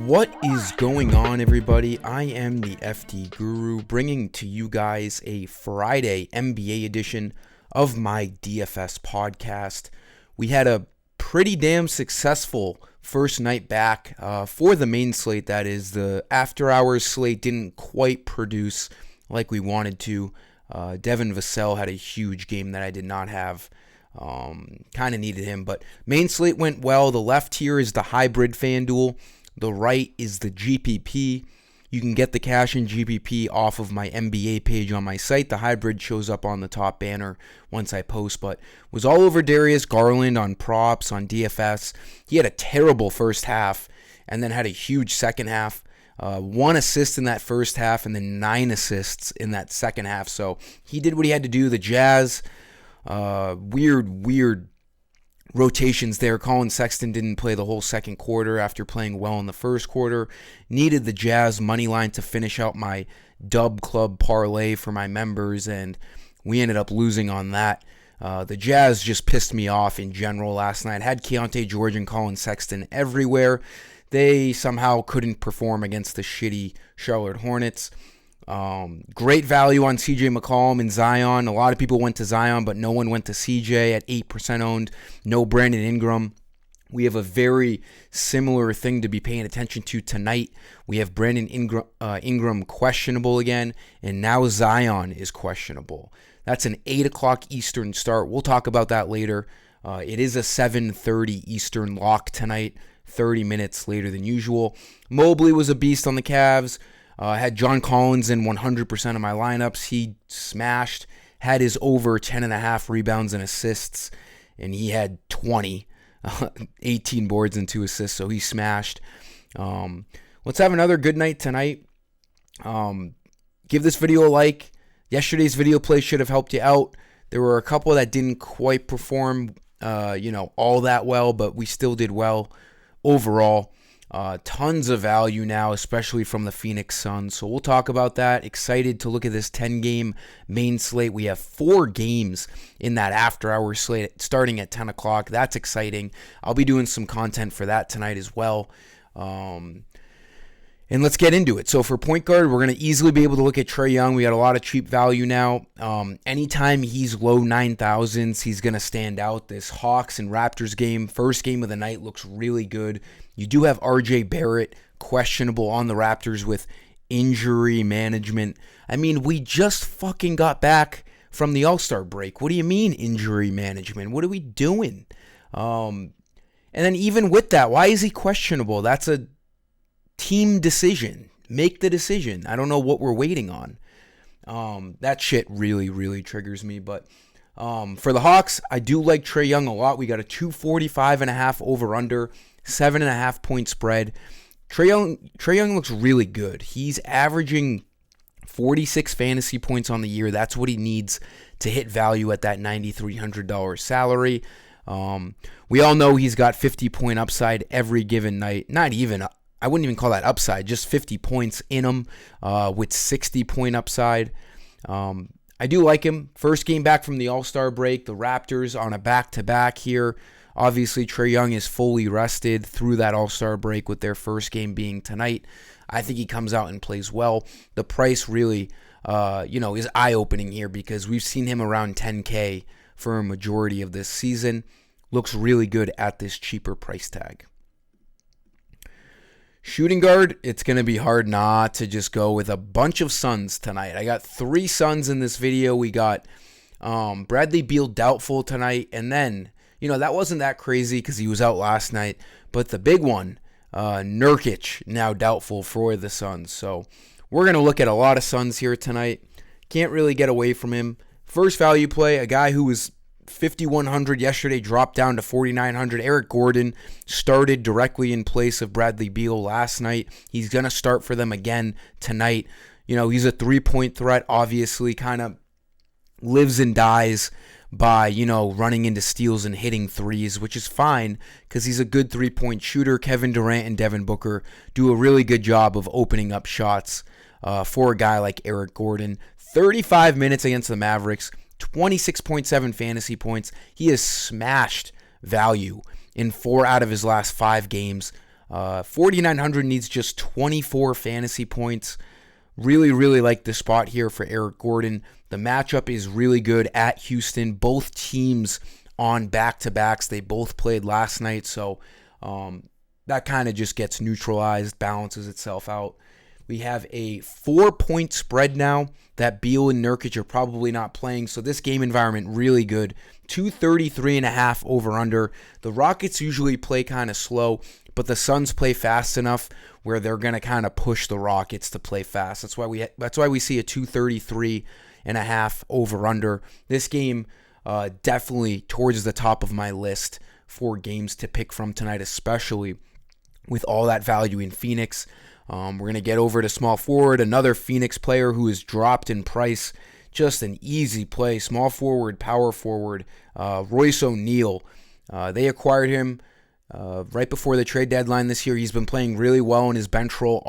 What is going on, everybody? I am the FDGURU, bringing to you guys a Friday NBA edition of my DFS podcast. We had a pretty damn successful first night back for the main slate. That is, the after hours slate didn't quite produce like we wanted to. Devin Vassell had a huge game that I did not have. Kind of needed him, but main slate went well. The left here is the hybrid FanDuel. The right is the GPP. You can get the cash in GPP off of my NBA page on my site. The hybrid shows up on the top banner once I post, but was all over Darius Garland on props, on DFS. He had a terrible first half and then had a huge second half. 1 assist in that first half and then 9 assists in that second half. So he did what he had to do. The Jazz, weird rotations there. Colin Sexton didn't play the whole second quarter after playing well in the first quarter. Needed the Jazz money line to finish out my dub club parlay for my members, and we ended up losing on that. The Jazz just pissed me off in general last night. Had Keontae George and Colin Sexton everywhere. They somehow couldn't perform against the shitty Charlotte Hornets. Great value on CJ McCollum and Zion. A lot of people went to Zion, but no one went to CJ at 8% owned. No Brandon Ingram. We have a very similar thing to be paying attention to tonight. We have Brandon Ingram questionable again, and now Zion is questionable. That's an 8 o'clock Eastern start. We'll talk about that later. It is a 7:30 Eastern lock tonight, 30 minutes later than usual. Mobley was a beast on the Cavs. Had John Collins in 100% of my lineups. He smashed, had his over 10.5 rebounds and assists, and he had 20, 18 boards and 2 assists, so he smashed. Let's have another good night tonight. Give this video a like. Yesterday's video play should have helped you out. There were a couple that didn't quite perform, all that well, but we still did well overall. Tons of value now, especially from the Phoenix Suns. So we'll talk about that. Excited to look at this 10-game main slate. We have 4 games in that after-hour slate starting at 10 o'clock. That's exciting. I'll be doing some content for that tonight as well. And let's get into it. So for point guard, we're going to easily be able to look at Trey Young. We got a lot of cheap value now. Anytime he's low 9,000s, he's going to stand out. This Hawks and Raptors game, first game of the night, looks really good. You do have RJ Barrett questionable on the Raptors with injury management. I mean, we just fucking got back from the All-Star break. What do you mean injury management? What are we doing? And then even with that, why is he questionable? That's a team decision. Make the decision. I don't know what we're waiting on. That shit really triggers me. But for the Hawks, I do like Trey Young a lot. We got a 245.5 over-under, 7.5 point spread. Trey Young looks really good. He's averaging 46 fantasy points on the year. That's what he needs to hit value at that $9,300 salary. We all know he's got 50-point upside every given night. I wouldn't even call that upside, just 50 points in him with 60-point upside. I do like him. First game back from the All-Star break. The Raptors on a back-to-back here. Obviously, Trey Young is fully rested through that All-Star break with their first game being tonight. I think he comes out and plays well. The price really, is eye-opening here because we've seen him around 10K for a majority of this season. Looks really good at this cheaper price tag. Shooting guard, it's going to be hard not to just go with a bunch of Suns tonight. I got 3 Suns in this video. We got Bradley Beal doubtful tonight. And then, that wasn't that crazy because he was out last night. But the big one, Nurkic, now doubtful for the Suns. So we're going to look at a lot of Suns here tonight. Can't really get away from him. First value play, a guy who was 5,100 yesterday, dropped down to 4,900. Eric Gordon started directly in place of Bradley Beal last night. He's going to start for them again tonight. He's a 3-point threat, obviously, kind of lives and dies by, running into steals and hitting threes, which is fine because he's a good 3-point shooter. Kevin Durant and Devin Booker do a really good job of opening up shots for a guy like Eric Gordon. 35 minutes against the Mavericks. 26.7 fantasy points. He has smashed value in 4 out of his last 5 games. $4,900, needs just 24 fantasy points. Really, really like the spot here for Eric Gordon. The matchup is really good at Houston. Both teams on back-to-backs. They both played last night, so that kind of just gets neutralized, balances itself out. We have a 4-point spread now that Beal and Nurkic are probably not playing, so this game environment really good. 233.5 over-under. The Rockets usually play kind of slow, but the Suns play fast enough where they're going to kind of push the Rockets to play fast. That's why we see a 233.5 over-under. This game definitely towards the top of my list for games to pick from tonight, especially with all that value in Phoenix. We're going to get over to small forward, another Phoenix player who has dropped in price. Just an easy play, small forward, power forward, Royce O'Neal. They acquired him right before the trade deadline this year. He's been playing really well in his bench role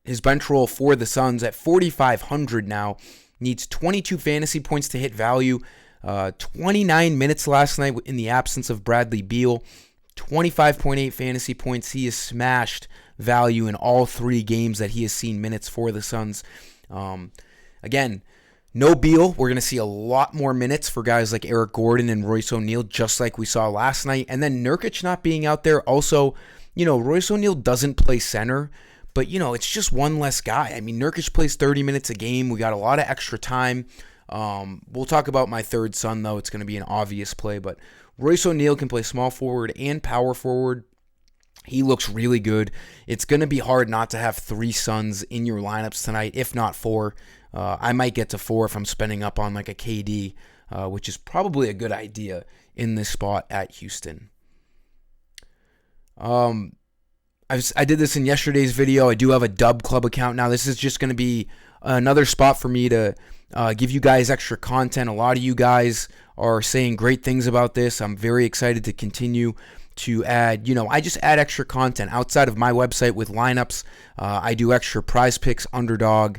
his bench role for the Suns at 4,500 now. Needs 22 fantasy points to hit value. 29 minutes last night in the absence of Bradley Beal. 25.8 fantasy points. He has smashed value in all 3 games that he has seen minutes for the Suns. Again, no Beal. We're going to see a lot more minutes for guys like Eric Gordon and Royce O'Neal, just like we saw last night. And then Nurkic not being out there. Also, Royce O'Neal doesn't play center, but, it's just one less guy. I mean, Nurkic plays 30 minutes a game. We got a lot of extra time. We'll talk about my third son, though. It's going to be an obvious play, but Royce O'Neal can play small forward and power forward. He looks really good. It's going to be hard not to have 3 Suns in your lineups tonight, if not 4. I might get to 4 if I'm spending up on like a KD, which is probably a good idea in this spot at Houston. I did this in yesterday's video. I do have a Dub Club account now. This is just going to be another spot for me to give you guys extra content. A lot of you guys are saying great things about this. I'm very excited to continue to add, I just add extra content outside of my website with lineups. I do extra Prize Picks, Underdog,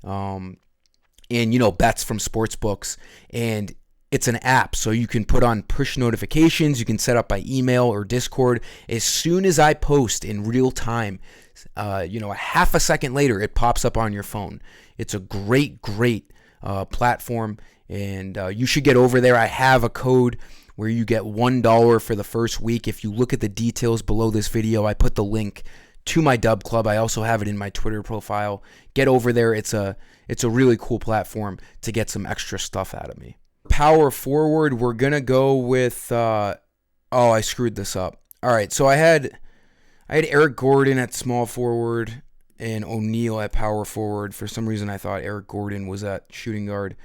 and, bets from sports books. And it's an app, so you can put on push notifications. You can set up by email or Discord. As soon as I post in real time, a half a second later, it pops up on your phone. It's a great platform, and you should get over there. I have a code where you get $1 for the first week. If you look at the details below this video, I put the link to my Dub Club. I also have it in my Twitter profile. Get over there. It's a really cool platform to get some extra stuff out of me. Power forward, we're going to go with I screwed this up. All right, so I had Eric Gordon at small forward and O'Neal at power forward. For some reason, I thought Eric Gordon was at shooting guard.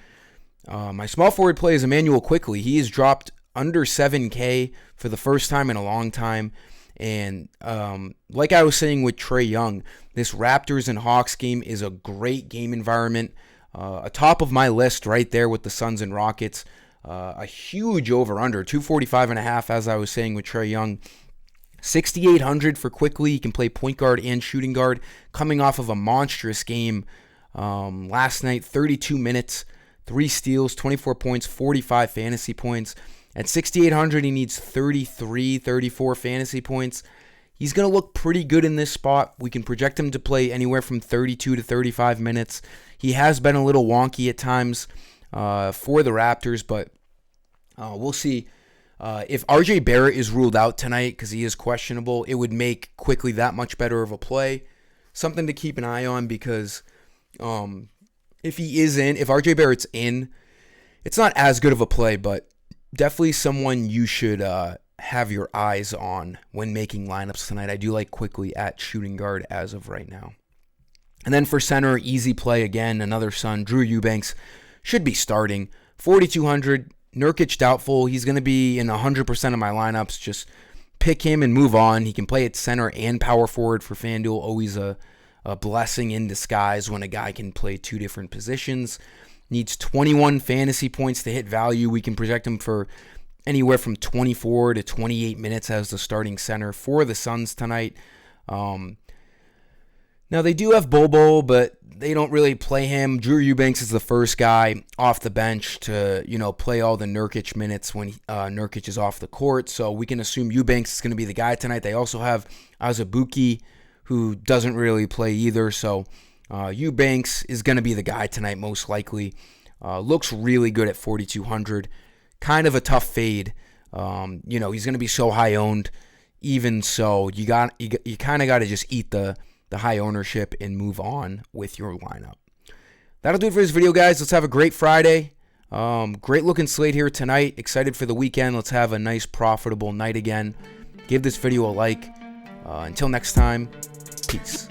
My small forward play is Emmanuel Quickley. He has dropped under 7K for the first time in a long time. And like I was saying with Trey Young, this Raptors and Hawks game is a great game environment. Atop of my list right there with the Suns and Rockets. A huge over-under, 245.5, as I was saying with Trey Young. 6,800 for Quickley. He can play point guard and shooting guard. Coming off of a monstrous game last night, 32 minutes, 3 steals, 24 points, 45 fantasy points. At 6,800, he needs 34 fantasy points. He's going to look pretty good in this spot. We can project him to play anywhere from 32 to 35 minutes. He has been a little wonky at times for the Raptors, but we'll see. If RJ Barrett is ruled out tonight because he is questionable, it would make Quickley that much better of a play. Something to keep an eye on because if RJ Barrett's in, it's not as good of a play, but definitely someone you should have your eyes on when making lineups tonight. I do like Quickley at shooting guard as of right now. And then for center, easy play again, another Sun. Drew Eubanks should be starting. 4,200. Nurkic doubtful. He's going to be in 100% of my lineups. Just pick him and move on. He can play at center and power forward for FanDuel. Always a blessing in disguise when a guy can play 2 different positions. Needs 21 fantasy points to hit value. We can project him for anywhere from 24 to 28 minutes as the starting center for the Suns tonight. Now, they do have Bobo, but they don't really play him. Drew Eubanks is the first guy off the bench to, play all the Nurkic minutes when Nurkic is off the court. So we can assume Eubanks is going to be the guy tonight. They also have Azubuike, who doesn't really play either. So Eubanks is going to be the guy tonight, most likely. Looks really good at 4,200. Kind of a tough fade. He's going to be so high owned. Even so, you kind of got to just eat the high ownership and move on with your lineup. That'll do it for this video, guys. Let's have a great Friday. Great looking slate here tonight. Excited for the weekend. Let's have a nice profitable night again. Give this video a like. Until next time, peace.